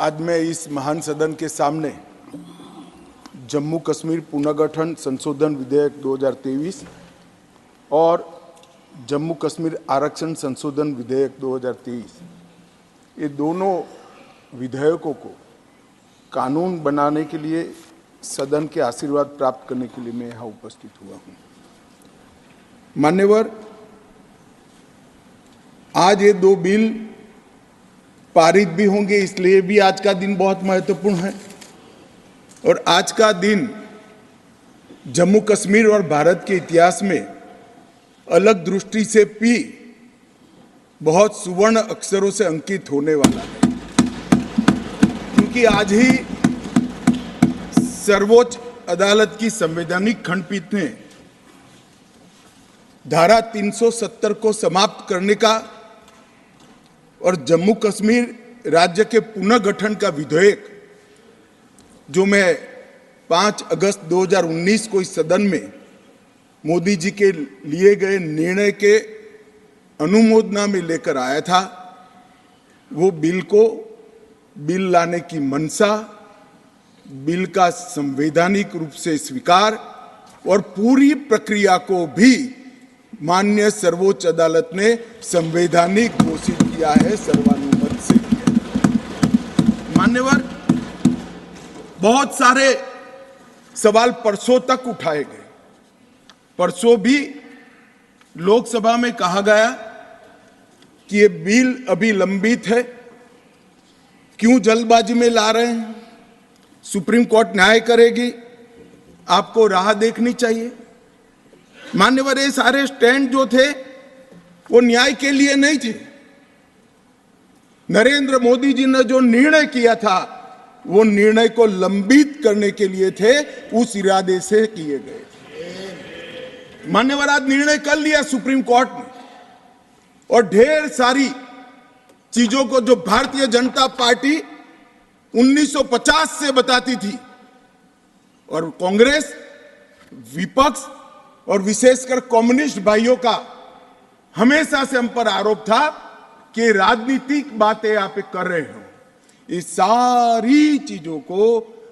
आज मैं इस महान सदन के सामने जम्मू कश्मीर पुनर्गठन संशोधन विधेयक 2023 और जम्मू कश्मीर आरक्षण संशोधन विधेयक 2023 ये दोनों विधेयकों को कानून बनाने के लिए सदन के आशीर्वाद प्राप्त करने के लिए मैं यहाँ उपस्थित हुआ हूँ। मान्यवर, आज ये दो बिल पारित भी होंगे, इसलिए भी आज का दिन बहुत महत्वपूर्ण है। और आज का दिन जम्मू कश्मीर और भारत के इतिहास में अलग दृष्टि से भी बहुत सुवर्ण अक्षरों से अंकित होने वाला है, क्योंकि आज ही सर्वोच्च अदालत की संवैधानिक खंडपीठ ने धारा 370 को समाप्त करने का और जम्मू कश्मीर राज्य के पुनर्गठन का विधेयक, जो मैं 5 अगस्त 2019 को इस सदन में मोदी जी के लिए गए निर्णय के अनुमोदना में लेकर आया था, वो बिल लाने की मंशा, बिल का संवैधानिक रूप से स्वीकार और पूरी प्रक्रिया को भी माननीय सर्वोच्च अदालत ने संवैधानिक घोषित किया है, सर्वानुमत से किया है। मान्यवर, बहुत सारे सवाल परसों तक उठाए गए। परसों भी लोकसभा में कहा गया कि ये बिल अभी लंबित है, क्यों जल्दबाजी में ला रहे हैं, सुप्रीम कोर्ट न्याय करेगी, आपको राह देखनी चाहिए। मान्यवर, ये सारे स्टैंड जो थे वो न्याय के लिए नहीं थे। नरेंद्र मोदी जी ने जो निर्णय किया था वो निर्णय को लंबित करने के लिए थे, उस इरादे से किए गए थे। मान्यवर, आज निर्णय कर लिया सुप्रीम कोर्ट ने, और ढेर सारी चीजों को जो भारतीय जनता पार्टी 1950 से बताती थी, और कांग्रेस, विपक्ष और विशेषकर कम्युनिस्ट भाइयों का हमेशा से हम पर आरोप था कि राजनीतिक बातें आप कर रहे हो, इस सारी चीजों को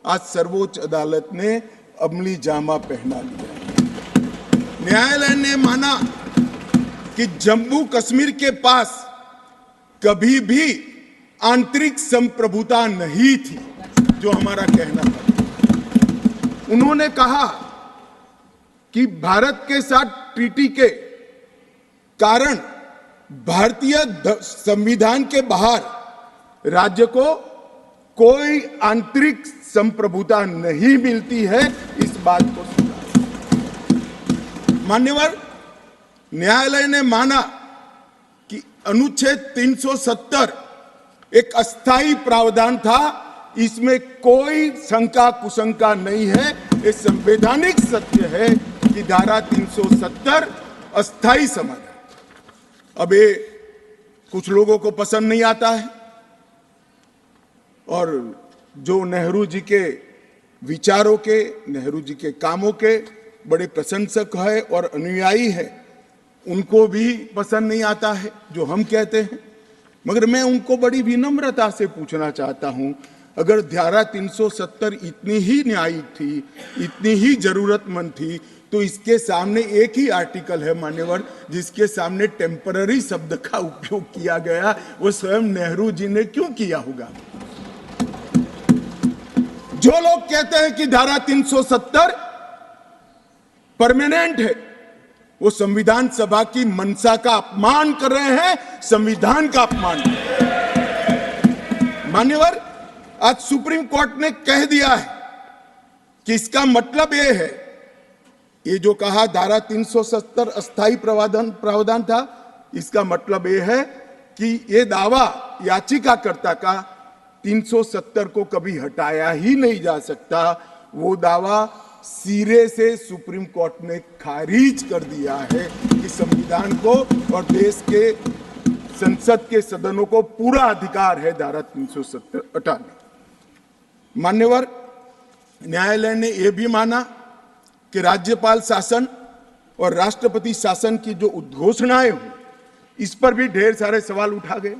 आज सर्वोच्च अदालत ने अमली जामा पहना लिया। न्यायालय ने माना कि जम्मू कश्मीर के पास कभी भी आंतरिक संप्रभुता नहीं थी, जो हमारा कहना था। उन्होंने कहा कि भारत के साथ ट्रीटी के कारण भारतीय संविधान के बाहर राज्य को कोई आंतरिक संप्रभुता नहीं मिलती है, इस बात को सुना। मान्यवर, न्यायालय ने माना कि अनुच्छेद 370 एक अस्थायी प्रावधान था, इसमें कोई शंका कुशंका नहीं है, ये संवैधानिक सत्य है कि धारा 370 अस्थायी समाधान। अब ये कुछ लोगों को पसंद नहीं आता है, और जो नेहरू जी के विचारों के, नेहरू जी के कामों के बड़े प्रशंसक है और अनुयायी है, उनको भी पसंद नहीं आता है जो हम कहते हैं। मगर मैं उनको बड़ी विनम्रता से पूछना चाहता हूं, अगर धारा 370 इतनी ही न्यायिक थी, इतनी ही जरूरतमंद थी, तो इसके सामने एक ही आर्टिकल है मान्यवर, जिसके सामने टेम्पररी शब्द का उपयोग किया गया, वो स्वयं नेहरू जी ने क्यों किया होगा? जो लोग कहते हैं कि धारा 370 परमानेंट है, वो संविधान सभा की मंशा का अपमान कर रहे हैं, संविधान का अपमान कर रहे हैं। मान्यवर, आज सुप्रीम कोर्ट ने कह दिया है कि इसका मतलब यह है, ये जो कहा धारा 370 अस्थायी प्रावधान था, इसका मतलब यह है कि ये दावा याचिकाकर्ता का 370 को कभी हटाया ही नहीं जा सकता। वो दावा सिरे से सुप्रीम कोर्ट ने खारिज कर दिया है कि संविधान को और देश के संसद के सदनों को पूरा अधिकार है धारा 370 हटाने। मान्यवर, न्यायालय ने यह भी माना कि राज्यपाल शासन और राष्ट्रपति शासन की जो उद्घोषणाएं हुई, इस पर भी ढेर सारे सवाल उठा गए।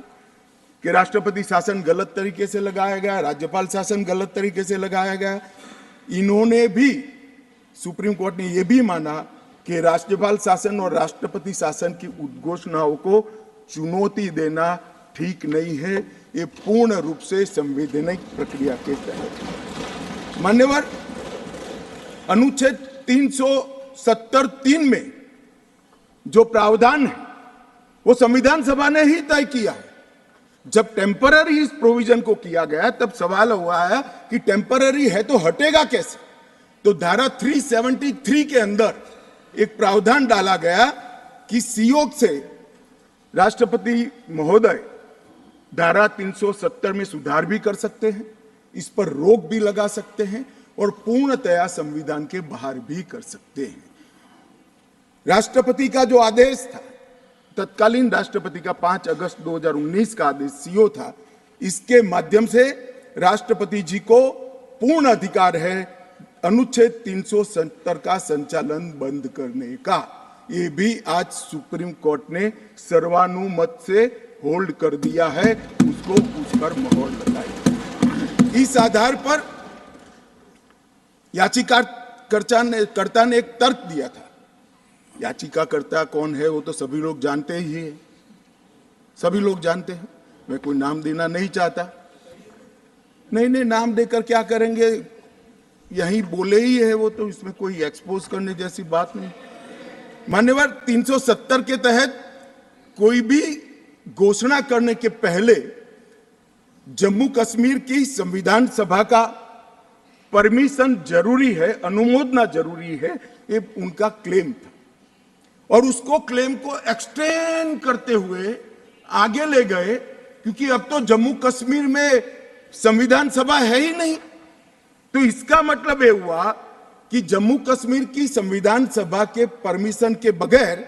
कि राष्ट्रपति शासन गलत तरीके से लगाया गया, राज्यपाल शासन गलत तरीके से लगाया गया। इन्होंने भी, सुप्रीम कोर्ट ने यह भी माना कि राज्यपाल शासन और राष्ट्रपति शासन की उद्घोषणाओं को चुनौती देना ठीक नहीं है, ये पूर्ण रूप से संवैधानिक प्रक्रिया के तहत। मान्यवर, अनुच्छेद 370(3) में जो प्रावधान है वो संविधान सभा ने ही तय किया है। जब टेम्पररी इस प्रोविजन को किया गया तब सवाल हुआ है कि टेम्पररी है तो हटेगा कैसे। तो धारा 373 के अंदर एक प्रावधान डाला गया कि सीओ से राष्ट्रपति महोदय धारा 370 में सुधार भी कर सकते हैं, इस पर रोक भी लगा सकते हैं और पूर्णतया संविधान के बाहर भी कर सकते हैं। राष्ट्रपति का जो आदेश था, तत्कालीन राष्ट्रपति का 5 अगस्त 2019 का आदेश सीओ था, इसके माध्यम से राष्ट्रपति जी को पूर्ण अधिकार है अनुच्छेद 370 का संचालन बंद करने का। ये भी आज सुप्रीम कोर्ट ने सर्वानुमत से होल्ड कर दिया है, उसको उस पर मोहर लगाई। इस आधार पर याचिकाकर्ता ने एक तर्क दिया था। याचिकाकर्ता कौन है वो तो सभी लोग जानते ही है, सभी लोग जानते हैं, मैं कोई नाम देना नहीं चाहता। नहीं, नाम देकर क्या करेंगे, यही बोले ही है वो, तो इसमें कोई एक्सपोज करने जैसी बात नहीं। मान्यवर, 370 के तहत कोई भी घोषणा करने के पहले जम्मू कश्मीर की संविधान सभा का परमिशन जरूरी है, अनुमोदना जरूरी है, ये उनका क्लेम था। और उसको क्लेम को एक्सटेंड करते हुए आगे ले गए, क्योंकि अब तो जम्मू कश्मीर में संविधान सभा है ही नहीं। तो इसका मतलब ये हुआ कि जम्मू कश्मीर की संविधान सभा के परमिशन के बगैर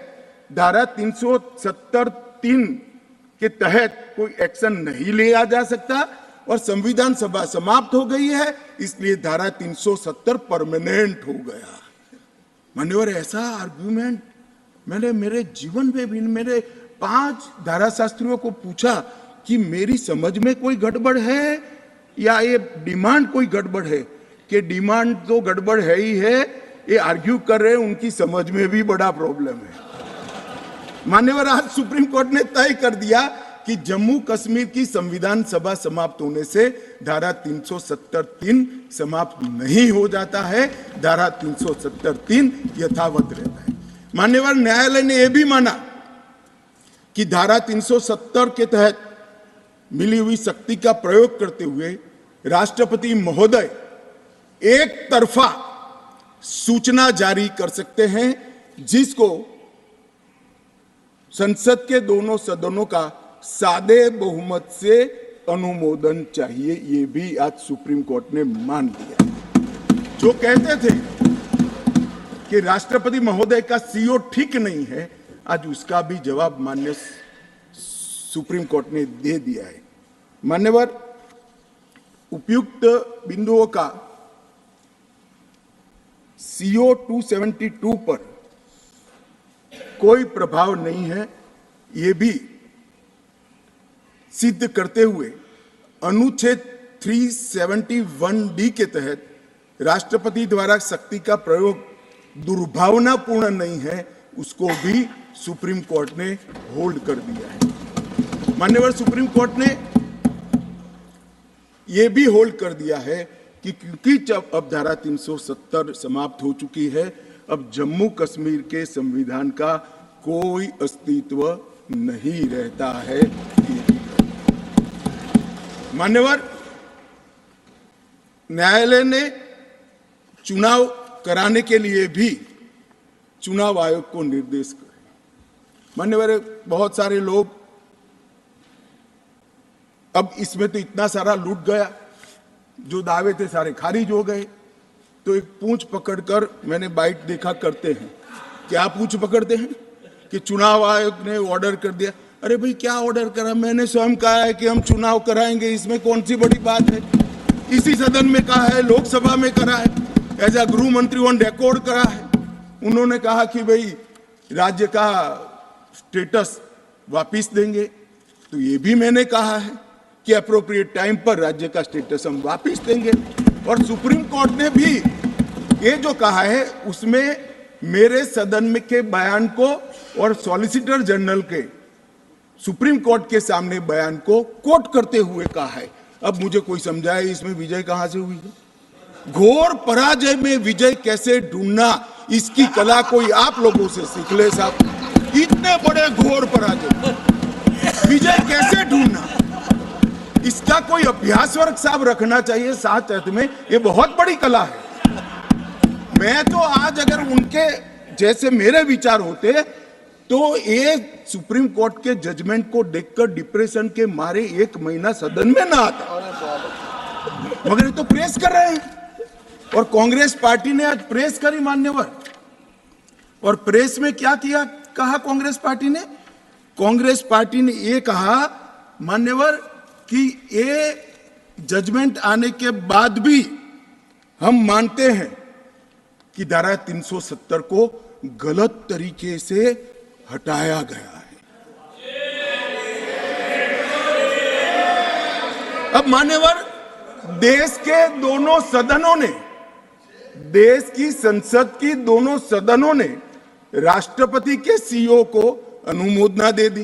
धारा 370(3) के तहत कोई एक्शन नहीं लिया जा सकता और संविधान सभा समाप्त हो गई है, इसलिए धारा 370 परमानेंट हो गया। मान्यवर, ऐसा आर्गुमेंट मैंने मेरे जीवन में भी, मेरे 5 धाराशास्त्रियों को पूछा कि मेरी समझ में कोई गड़बड़ है या ये डिमांड कोई गड़बड़ है, कि डिमांड तो गड़बड़ है ही है, ये आर्ग्यू कर रहे हैं उनकी समझ में भी बड़ा प्रॉब्लम है। मान्यवर, आज सुप्रीम कोर्ट ने तय कर दिया कि जम्मू कश्मीर की संविधान सभा समाप्त होने से धारा 370(3) समाप्त नहीं हो जाता है, धारा 370(3) यथावत रहता है। मान्यवर, न्यायालय ने यह भी माना कि धारा 370 के तहत मिली हुई शक्ति का प्रयोग करते हुए राष्ट्रपति महोदय एक तरफा सूचना जारी कर सकते हैं, जिसको संसद के दोनों सदनों का सादे बहुमत से अनुमोदन चाहिए। ये भी आज सुप्रीम कोर्ट ने मान लिया। जो कहते थे कि राष्ट्रपति महोदय का सीओ ठीक नहीं है, आज उसका भी जवाब माननीय सुप्रीम कोर्ट ने दे दिया है। मान्यवर, उपयुक्त बिंदुओं का सीओ 272 पर कोई प्रभाव नहीं है, ये भी सिद्ध करते हुए अनुच्छेद 371(d) के तहत राष्ट्रपति द्वारा शक्ति का प्रयोग दुर्भावनापूर्ण नहीं है, उसको भी सुप्रीम कोर्ट ने होल्ड कर दिया है। मान्यवर, सुप्रीम कोर्ट ने यह भी होल्ड कर दिया है कि क्योंकि जब अब धारा 370 समाप्त हो चुकी है, अब जम्मू कश्मीर के संविधान का कोई अस्तित्व नहीं रहता है। मान्यवर, न्यायालय ने चुनाव कराने के लिए भी चुनाव आयोग को निर्देश करे। मान्यवर, बहुत सारे लोग, अब इसमें तो इतना सारा लूट गया, जो दावे थे सारे खारिज हो गए। तो एक पूंछ पकड़कर मैंने बाइट देखा करते हैं, क्या पूंछ पकड़ते हैं कि चुनाव आयोग ने ऑर्डर कर दिया। अरे भाई, क्या ऑर्डर करा? मैंने स्वयं कहा है कि हम चुनाव कराएंगे, इसमें कौन सी बड़ी बात है? इसी सदन में कहा है, लोकसभा में करा है, एज अ गृह मंत्री ऑन रिकॉर्ड करा है। उन्होंने कहा कि भाई राज्य का स्टेटस वापिस देंगे। तो ये भी मैंने कहा है कि अप्रोप्रिएट टाइम पर राज्य का स्टेटस हम वापस देंगे। और सुप्रीम कोर्ट ने भी ये जो कहा है उसमें मेरे सदन में के बयान को और सॉलिसिटर जनरल के सुप्रीम कोर्ट के सामने बयान को कोट करते हुए कहा है। अब मुझे कोई समझाए इसमें विजय कहां से हुई है? घोर पराजय में विजय कैसे ढूंढना, इसकी कला कोई आप लोगों से सीख ले साहब। इतने बड़े घोर पराजय विजय कैसे ढूंढना, इसका कोई अभ्यास वर्ग साहब रखना चाहिए साथ में। ये बहुत बड़ी कला है। मैं तो आज अगर उनके जैसे मेरे विचार होते तो ये सुप्रीम कोर्ट के जजमेंट को देखकर डिप्रेशन के मारे 1 महीना सदन में ना आता, मगर ये तो प्रेस कर रहे हैं। और कांग्रेस पार्टी ने आज प्रेस करी मान्यवर। और प्रेस में क्या किया कहा कांग्रेस पार्टी ने? कांग्रेस पार्टी ने ये कहा मान्यवर कि ये जजमेंट आने के बाद भी हम मानते हैं कि धारा 370 को गलत तरीके से हटाया गया है। अब मान्यवर देश के दोनों सदनों ने, देश की संसद की दोनों सदनों ने राष्ट्रपति के सीओ को अनुमोदना दे दी,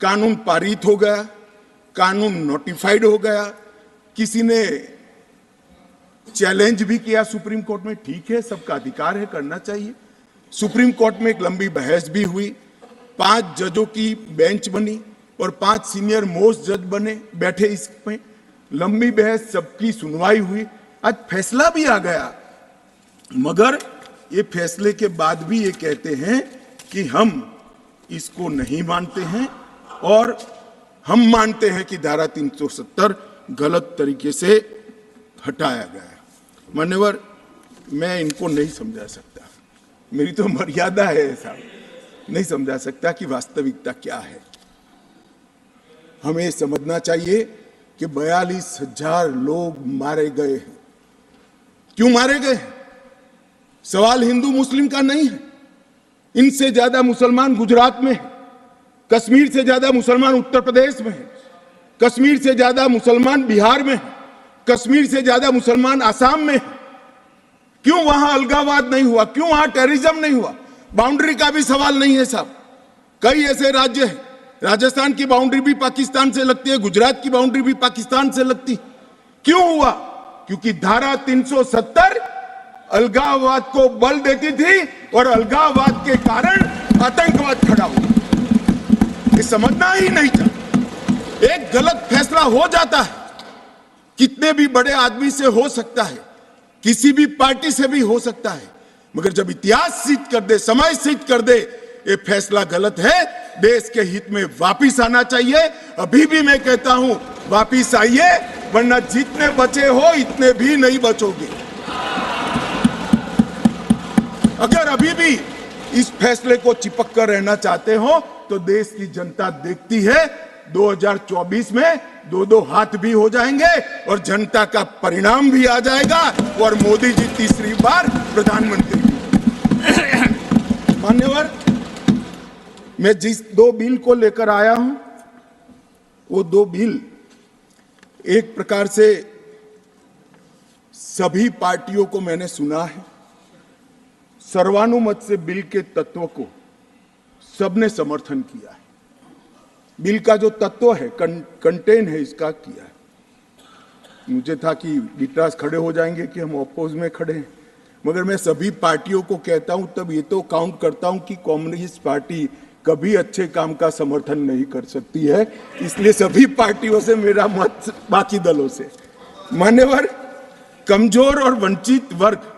कानून पारित हो गया, कानून नोटिफाइड हो गया। किसी ने चैलेंज भी किया सुप्रीम कोर्ट में, ठीक है, सबका अधिकार है, करना चाहिए। सुप्रीम कोर्ट में एक लंबी बहस भी हुई, 5 जजों की बेंच बनी और 5 सीनियर मोस्ट जज बने बैठे इसमें। लंबी बहस, सबकी सुनवाई हुई, आज फैसला भी आ गया। मगर ये फैसले के बाद भी ये कहते हैं कि हम इसको नहीं मानते हैं और हम मानते हैं कि धारा 370 गलत तरीके से हटाया गया है। मान्यवर, मैं इनको नहीं समझा सकता, मेरी तो मर्यादा है साहब, नहीं समझा सकता कि वास्तविकता क्या है। हमें समझना चाहिए कि 42,000 लोग मारे गए हैं। क्यों मारे गए? सवाल हिंदू मुस्लिम का नहीं है। इनसे ज्यादा मुसलमान गुजरात में है, कश्मीर से ज्यादा मुसलमान उत्तर प्रदेश में है, कश्मीर से ज्यादा मुसलमान बिहार में है, कश्मीर से ज्यादा मुसलमान आसाम में है। क्यों वहां अलगाववाद नहीं हुआ? क्यों वहां टेररिज्म नहीं हुआ? बाउंड्री का भी सवाल नहीं है साहब। कई ऐसे राज्य हैं, राजस्थान की बाउंड्री भी पाकिस्तान से लगती है, गुजरात की बाउंड्री भी पाकिस्तान से लगती। क्यों हुआ? क्योंकि धारा 370 अलगाववाद को बल देती थी और अलगाववाद के कारण आतंकवाद खड़ा हुआ। ये समझना ही नहीं था। एक गलत फैसला हो जाता है, कितने भी बड़े आदमी से हो सकता है, किसी भी पार्टी से भी हो सकता है, मगर जब इतिहास सिद्ध कर दे, समय सिद्ध कर दे ये फैसला गलत है, देश के हित में वापिस आना चाहिए। अभी भी मैं कहता हूं वापिस आइए, वरना जितने बचे हो इतने भी नहीं बचोगे। अगर अभी भी इस फैसले को चिपक कर रहना चाहते हो तो देश की जनता देखती है 2024 में 2-2 हाथ भी हो जाएंगे और जनता का परिणाम भी आ जाएगा और मोदी जी तीसरी बार प्रधानमंत्री। मान्यवर, मैं जिस 2 बिल को लेकर आया हूं वो 2 बिल एक प्रकार से सभी पार्टियों को मैंने सुना है, सर्वानुमत से बिल के तत्व को सबने समर्थन किया है। बिल का जो तत्व है, कंटेन है, इसका किया है। मुझे था कि विटरास खड़े हो जाएंगे कि हम अपोज में खड़े हैं, मगर मैं सभी पार्टियों को कहता हूं, तब ये तो काउंट करता हूं कि कम्युनिस्ट पार्टी कभी अच्छे काम का समर्थन नहीं कर सकती है, इसलिए सभी पार्टियों से मेरा मत बाकी दलों से। मान्यवर, कमजोर और वंचित वर्ग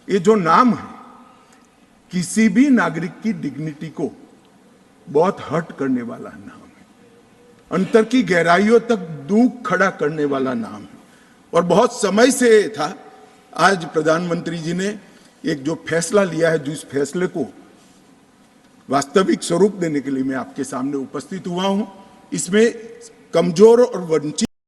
ये जो नाम है, किसी भी नागरिक की डिग्निटी को बहुत हर्ट करने वाला नाम है, अंतर की गहराइयों तक दुख खड़ा करने वाला नाम है और बहुत समय से था। आज प्रधानमंत्री जी ने एक जो फैसला लिया है, जिस फैसले को वास्तविक स्वरूप देने के लिए मैं आपके सामने उपस्थित हुआ हूं, इसमें कमजोर और वंचित